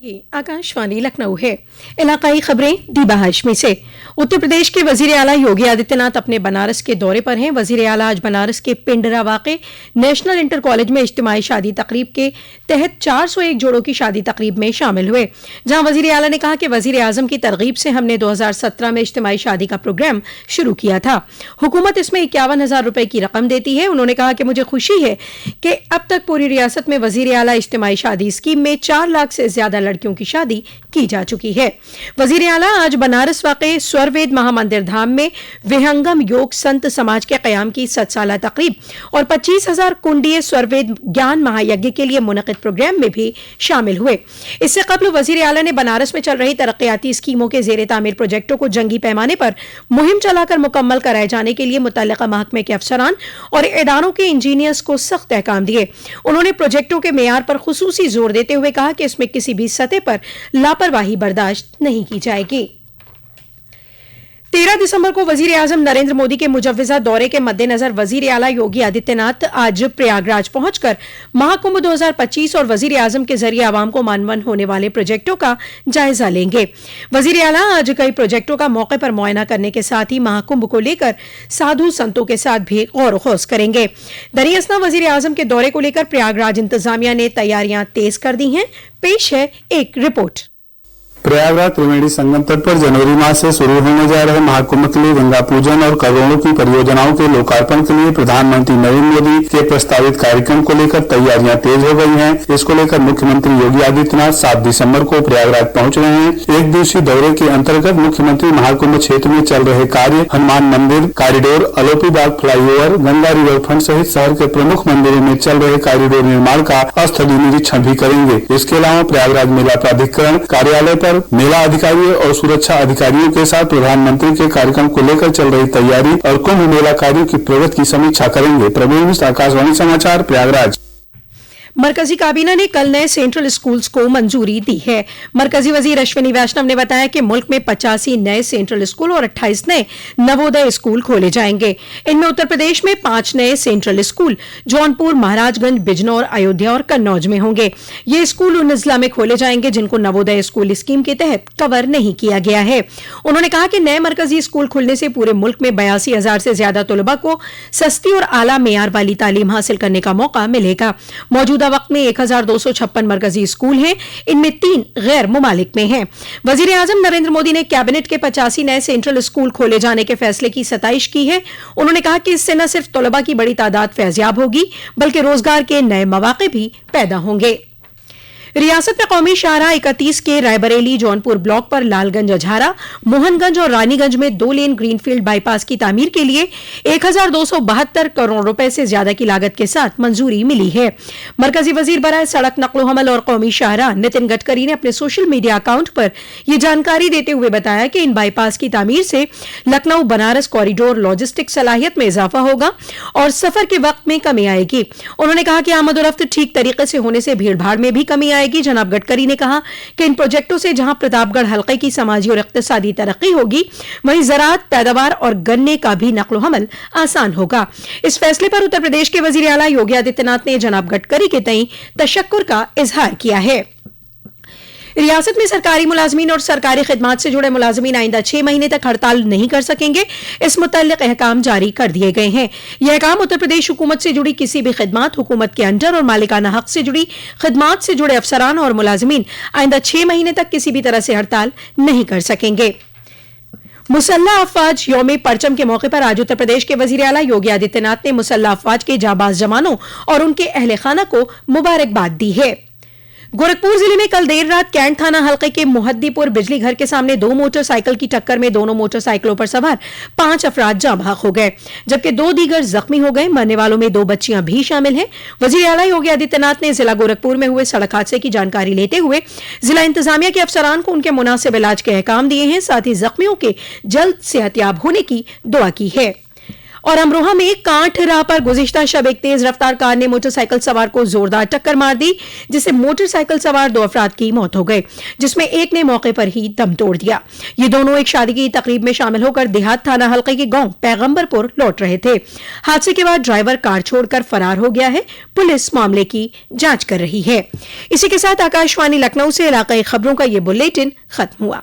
ये आकाशवाणी लखनऊ है। इलाकाई खबरें दीबा हाशमी से। उत्तर प्रदेश के वजीर आला योगी आदित्यनाथ अपने बनारस के दौरे पर हैं। वजीर आला आज बनारस के पिंडरा वाक़े नेशनल इंटर कॉलेज में इज्तिमाई शादी तकरीब के तहत 401 जोड़ों की शादी तकरीब में शामिल हुए, जहां वजीर आला ने कहा कि वजीर आजम की तरगीब से हमने 2017 में इज्तिमाई शादी का प्रोग्राम शुरू किया था। हुकूमत इसमें 51,000 रुपए की रकम देती है। उन्होंने कहा कि मुझे खुशी है कि अब तक पूरी रियासत में वजीर आला इज्तिमाई शादी स्कीम में 4 लाख से ज्यादा लड़कियों की शादी की जा चुकी है। वजीर आला आज बनारस वाक़े स्वरवेद महामंदिर धाम में विहंगम योग संत समाज के क़याम की 7 साला तकरीब और 25,000 कुंडीय स्वरवेद ज्ञान महायज्ञ के लिए मुनक़िद प्रोग्राम में भी शामिल हुए। इससे कबल वजीर आला ने बनारस में चल रही तरक्याती स्कीमों के ज़ेर तामीर प्रोजेक्टों को जंगी पैमाने पर मुहिम चलाकर मुकम्मल कराए जाने के लिए मुतल्लिका महकमे के अफसरान और इदारों के इंजीनियर्स को सख्त अहकाम दिए। उन्होंने प्रोजेक्टों के मेयार पर खुसूसी जोर देते हुए कहा कि इसमें किसी भी सतह पर लापरवाही बर्दाश्त नहीं की जाएगी। 13 दिसंबर को वजीर आजम नरेंद्र मोदी के मुजव्वज़ा दौरे के मद्देनजर वजीर आला योगी आदित्यनाथ आज प्रयागराज पहुंचकर महाकुंभ 2025 और वजीर आजम के जरिए आवाम को मानवन होने वाले प्रोजेक्टों का जायजा लेंगे। वजीर आला आज कई प्रोजेक्टों का मौके पर मुआयना करने के साथ ही महाकुंभ को लेकर साधु संतों के साथ भी गौर खौस करेंगे। दरियासना वजीर आजम के दौरे को लेकर प्रयागराज इंतजामिया ने तैयारियां तेज कर दी हैं। पेश है एक रिपोर्ट। प्रयागराज त्रिवेणी संगम तट पर जनवरी माह से शुरू होने जा रहे महाकुंभ के लिए गंगा पूजन और करोड़ों की परियोजनाओं के लोकार्पण के लिए प्रधानमंत्री नरेंद्र मोदी के प्रस्तावित कार्यक्रम को लेकर तैयारियां तेज हो गई हैं। इसको लेकर मुख्यमंत्री योगी आदित्यनाथ 7 दिसंबर को प्रयागराज पहुंच रहे हैं। एक दिवसीय दौरे के अंतर्गत मुख्यमंत्री महाकुंभ क्षेत्र में चल रहे कार्य, हनुमान मंदिर कॉरिडोर, अलोपी बाग फ्लाईओवर, गंगा रिवर फ्रंट सहित शहर के प्रमुख मंदिरों में चल रहे कॉरिडोर निर्माण का स्थलीय निरीक्षण भी करेंगे। इसके अलावा प्रयागराज मेला प्राधिकरण कार्यालय पर मेला अधिकारियों और सुरक्षा अधिकारियों के साथ प्रधानमंत्री के कार्यक्रम को लेकर चल रही तैयारी और कुंभ मेला कार्यों की प्रगति की समीक्षा करेंगे। प्रवीण मिश्र, आकाशवाणी समाचार, प्रयागराज। मरकजी काबीना ने कल नए सेंट्रल स्कूल्स को मंजूरी दी है। मरकजी वजीर अश्विनी वैष्णव ने बताया कि मुल्क में 85 नए सेंट्रल स्कूल और 28 नए नवोदय स्कूल खोले जाएंगे। इनमें उत्तर प्रदेश में 5 नए सेंट्रल स्कूल जौनपुर, महाराजगंज, बिजनौर, अयोध्या और कन्नौज में होंगे। ये स्कूल उन जिला में खोले जाएंगे जिनको नवोदय स्कूल स्कीम के तहत कवर नहीं किया गया है। उन्होंने कहा कि नए मरकजी स्कूल खुलने से पूरे मुल्क में 82,000 से ज्यादा तलबा को सस्ती और आला मेयार वाली तालीम हासिल करने का मौका मिलेगा। मौजूदा वक्त में 1,256 मरकजी स्कूल हैं, इनमें 3 गैर मुमालिक में हैं। वजीर आजम नरेंद्र मोदी ने कैबिनेट के 85 नए सेंट्रल स्कूल खोले जाने के फैसले की सताइश की है। उन्होंने कहा कि इससे न सिर्फ तलबा की बड़ी तादाद फैज़याब होगी बल्कि रोजगार के नए मौके भी पैदा होंगे। रियासत में कौमी शाहराह 31 के रायबरेली जौनपुर ब्लॉक पर लालगंज, अझारा, मोहनगंज और रानीगंज में 2 लेन ग्रीनफील्ड बाईपास की तामीर के लिए 1,272 करोड़ रुपए से ज्यादा की लागत के साथ मंजूरी मिली है। मरकजी वजीर बराए सड़क नक्लो हमल और कौमी शाहराह नितिन गडकरी ने अपने सोशल मीडिया अकाउंट पर यह जानकारी देते हुए बताया कि इन बाईपास की तामीर से लखनऊ बनारस कॉरिडोर लॉजिस्टिक सलाहियत में इजाफा होगा और सफर के वक्त में कमी आएगी। उन्होंने कहा कि आमदोरफ्त ठीक तरीके से होने से भीड़ भाड़ में भी कमी आएगी। जनाब गडकरी ने कहा कि इन प्रोजेक्टों से जहां प्रतापगढ़ हलके की समाजी और इक्तिसादी तरक्की होगी, वहीं ज़राअत, पैदावार और गन्ने का भी नक्लो हमल आसान होगा। इस फैसले पर उत्तर प्रदेश के वजीर आला योगी आदित्यनाथ ने जनाब गडकरी के तई तशक्कुर का इजहार किया है। रियासत में सरकारी मुलाजमीन और सरकारी खिदमात से जुड़े मुलाजमीन आइंदा 6 महीने तक हड़ताल नहीं कर सकेंगे। इस मुतल्लिक अहकाम जारी कर दिए गए हैं। यह अहकाम उत्तर प्रदेश हुकूमत से जुड़ी किसी भी खिदमात, हुकूमत के अंडर और मालिकाना हक से जुड़ी खिदमात से जुड़े अफसरान और मुलाजमीन आइंदा 6 महीने तक किसी भी तरह से हड़ताल नहीं कर सकेंगे। मुसल्ला अफवाज यौम परचम के मौके पर आज उत्तर प्रदेश के वजीर आला योगी आदित्यनाथ ने मुसल्ला अफवाज के जाबाज जवानों और उनके अहले खाना को मुबारकबाद दी है। गोरखपुर जिले में कल देर रात कैंट थाना हल्के के मुहद्दीपुर बिजली घर के सामने 2 मोटरसाइकिल की टक्कर में दोनों मोटरसाइकिलों पर सवार 5 अफराद जाँ बहक हो गए, जबकि 2 दीगर जख्मी हो गए। मरने वालों में 2 बच्चियां भी शामिल हैं। वजीर आला योगी आदित्यनाथ ने जिला गोरखपुर में हुए सड़क हादसे की जानकारी लेते हुए जिला इंतजामिया के अफसरान को उनके मुनासिब इलाज के अहकाम दिए हैं। साथ ही जख्मियों के जल्द सेहतयाब होने की दुआ की है। और अमरोहा में कांठ राह पर गुज़िश्ता शब एक तेज रफ्तार कार ने मोटरसाइकिल सवार को जोरदार टक्कर मार दी, जिससे मोटरसाइकिल सवार 2 अफराद की मौत हो गई, जिसमें एक ने मौके पर ही दम तोड़ दिया। ये दोनों एक शादी की तकरीब में शामिल होकर देहात थाना हल्के के गांव पैगंबरपुर लौट रहे थे। हादसे के बाद ड्राइवर कार छोड़कर फरार हो गया है। पुलिस मामले की जांच कर रही है। इसी के साथ आकाशवाणी लखनऊ से इलाकाई खबरों का ये बुलेटिन खत्म हुआ।